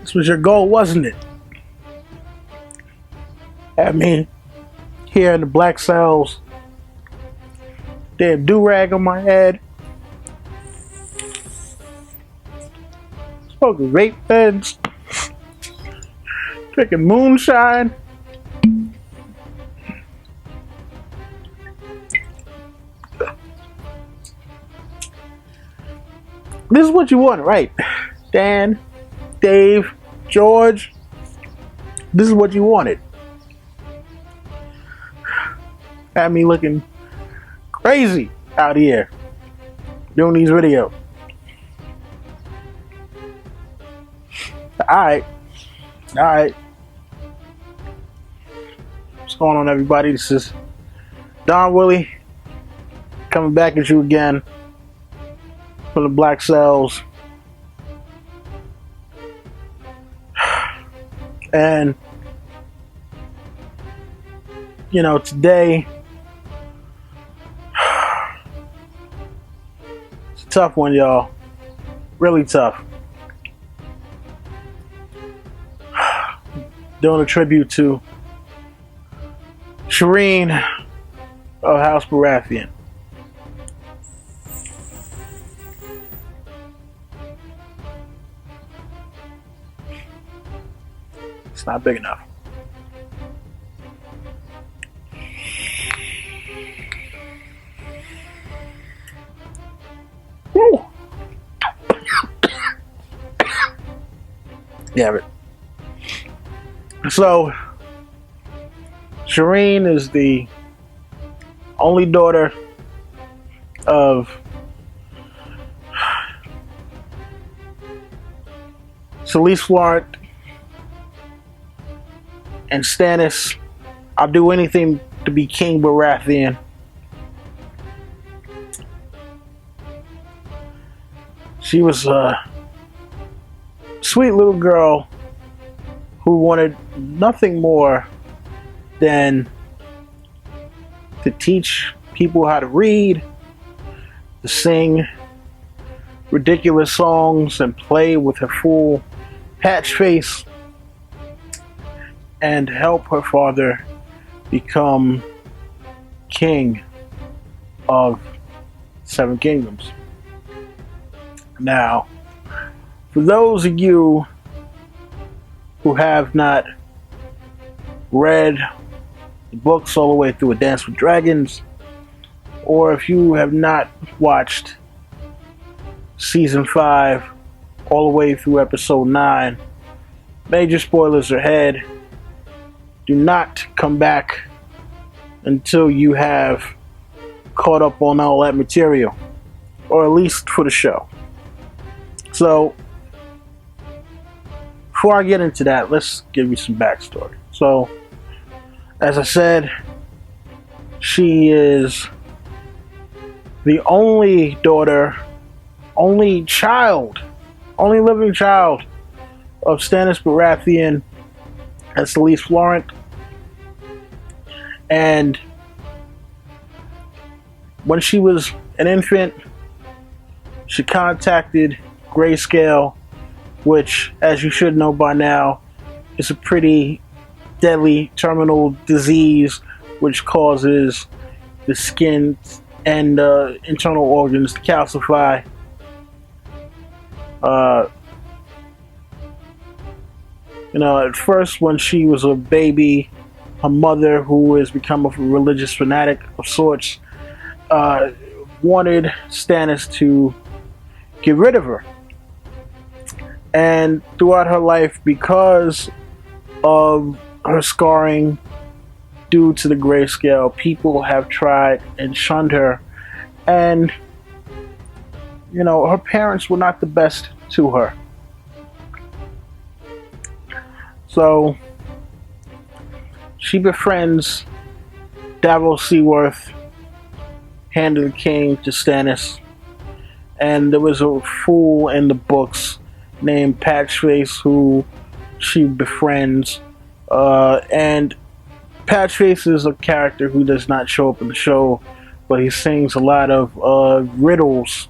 This was your goal, wasn't it? Have me here in the black cells. Damn do-rag on my head. Smoking vape pens. Drinking moonshine. This is what you want, right? Dan, Dave, George. This is what you wanted. Had me looking crazy out here doing these videos. Alright. What's going on, everybody? This is Don Willie coming back at you again from the black cells. And today it's a tough one, y'all. Really tough. Doing a tribute to Shireen of House Baratheon. It's not big enough. Woo. Damn it. So, Shireen is the only daughter of Selyse Florent and Stannis. I'll do anything to be King Baratheon. She was a sweet little girl who wanted nothing more than to teach people how to read, to sing ridiculous songs, and play with her full patch face, and help her father become king of Seven Kingdoms. Now, for those of you who have not read the books all the way through A Dance with Dragons, or if you have not watched season 5 all the way through episode 9, major spoilers ahead. Do not come back until you have caught up on all that material, or at least for the show. So, before I get into that, let's give you some backstory. So, as I said, she is the only daughter, only living child of Stannis Baratheon and Selyse Florent. And when she was an infant, she contacted Grayscale, which, as you should know by now, is a pretty deadly terminal disease which causes the skin and internal organs to calcify. At first, when she was a baby, her mother, who has become a religious fanatic of sorts, wanted Stannis to get rid of her. And throughout her life, because of her scarring due to the Grayscale, people have tried and shunned her. And, her parents were not the best to her. So, she befriends Davos Seaworth, Hand of the King, to Stannis. And there was a fool in the books named Patchface who she befriends. And Patchface is a character who does not show up in the show, but he sings a lot of riddles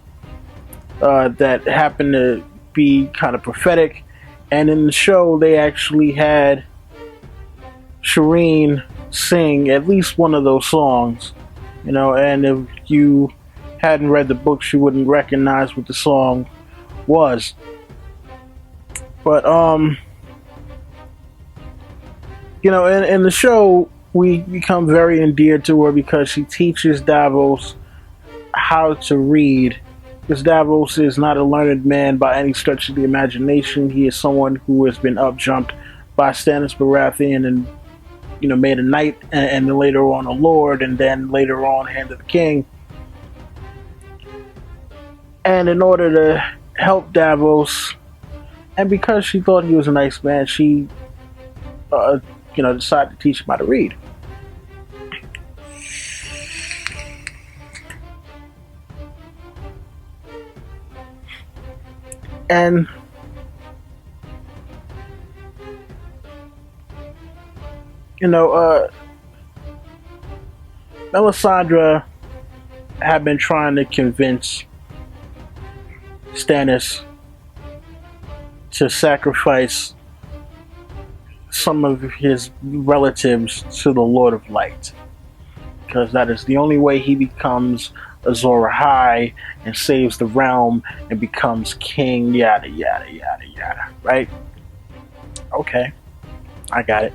that happen to be kind of prophetic And in the show, they actually had Shireen sing at least one of those songs, and if you hadn't read the books, you wouldn't recognize what the song was. But in the show, we become very endeared to her because she teaches Davos how to read. Because Davos is not a learned man by any stretch of the imagination. He is someone who has been upjumped by Stannis Baratheon and made a knight, and then later on a lord, and then later on Hand of the King. And in order to help Davos, and because she thought he was a nice man, she decided to teach him how to read. And Melisandre had been trying to convince Stannis to sacrifice some of his relatives to the Lord of Light, because that is the only way he becomes Azor Ahai and saves the realm and becomes king, yada yada yada yada, right? Okay, I got it.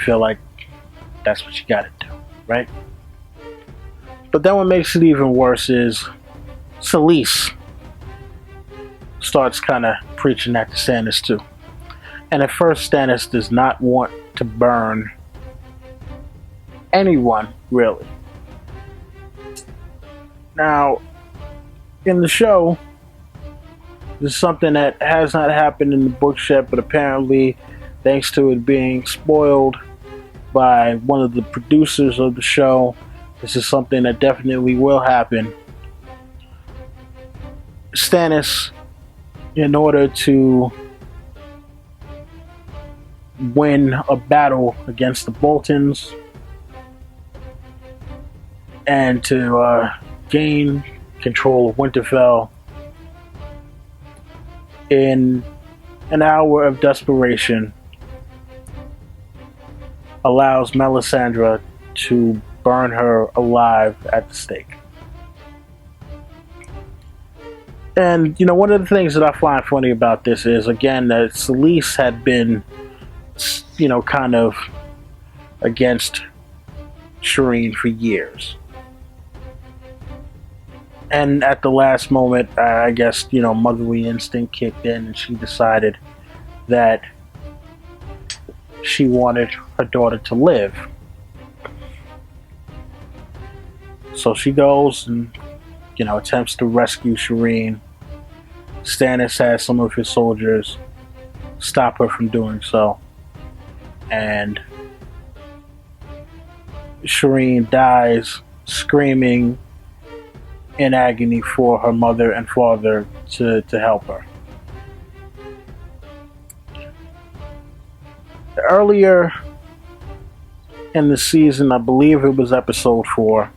Feel like that's what you gotta do, right? But then what makes it even worse is Selyse starts kind of preaching that to Stannis too. And at first, Stannis does not want to burn anyone, really. Now, in the show, this is something that has not happened in the books yet, but apparently, thanks to it being spoiled by one of the producers of the show, this is something that definitely will happen. Stannis, in order to win a battle against the Boltons and to gain control of Winterfell, in an hour of desperation, allows Melisandre to burn her alive at the stake. And, one of the things that I find funny about this is, again, that Selyse had been, kind of against Shireen for years. And at the last moment, I guess, motherly instinct kicked in and she decided that she wanted her daughter to live. So she goes and, attempts to rescue Shireen. Stannis has some of his soldiers stop her from doing so. And Shireen dies screaming in agony for her mother and father to help her. Earlier in the season, I believe it was episode 4,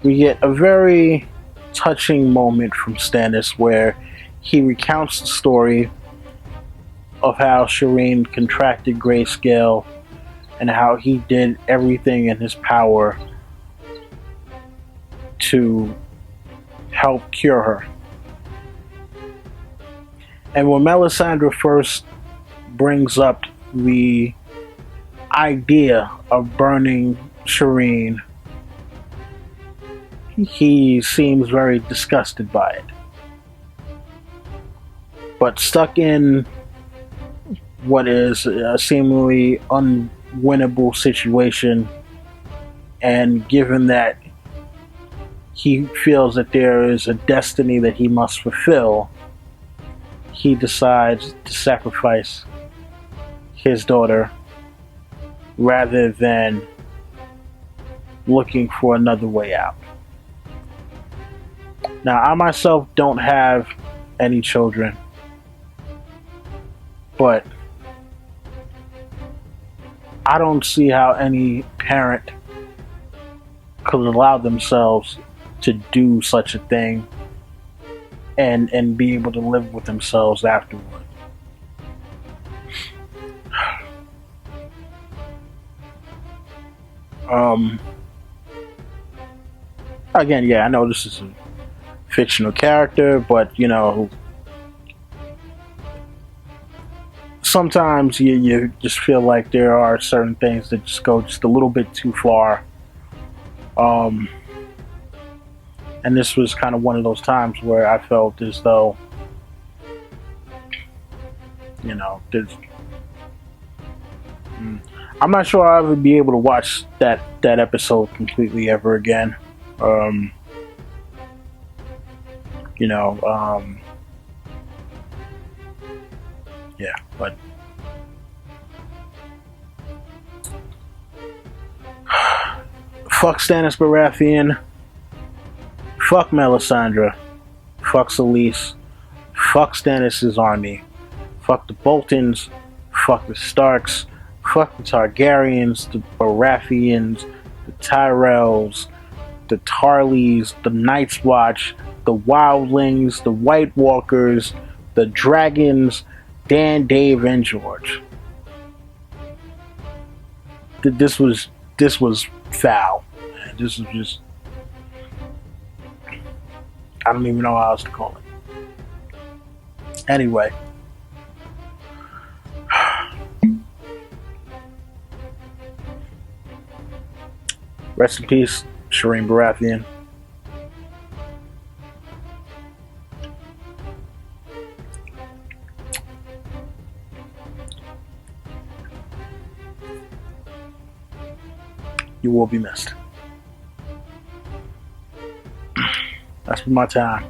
we get a very touching moment from Stannis where he recounts the story of how Shireen contracted grayscale and how he did everything in his power to help cure her. And when Melisandre first brings up the idea of burning Shireen, he seems very disgusted by it. But stuck in what is a seemingly unwinnable situation, and given that he feels that there is a destiny that he must fulfill, he decides to sacrifice his daughter rather than looking for another way out. Now, I myself don't have any children, but I don't see how any parent could allow themselves to do such a thing and be able to live with themselves afterward. Um, Again, yeah, I know this is a fictional character, but sometimes you just feel like there are certain things that just go just a little bit too far. Um, and this was kind of one of those times where I felt as though, there's. I'm not sure I'll ever be able to watch that episode completely ever again. Um, you know, um, yeah, but fuck Stannis Baratheon, fuck Melisandre, fuck Selyse, fuck Stannis' army, fuck the Boltons, fuck the Starks, fuck the Targaryens, the Baratheons, the Tyrells, the Tarleys, the Night's Watch, the Wildlings, the White Walkers, the Dragons, Dan, Dave, and George. This was foul. Man. This was just, I don't even know how else to call it. Anyway. Rest in peace, Shireen Baratheon. You will be missed. That's been my time.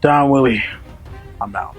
Don Willie, I'm out.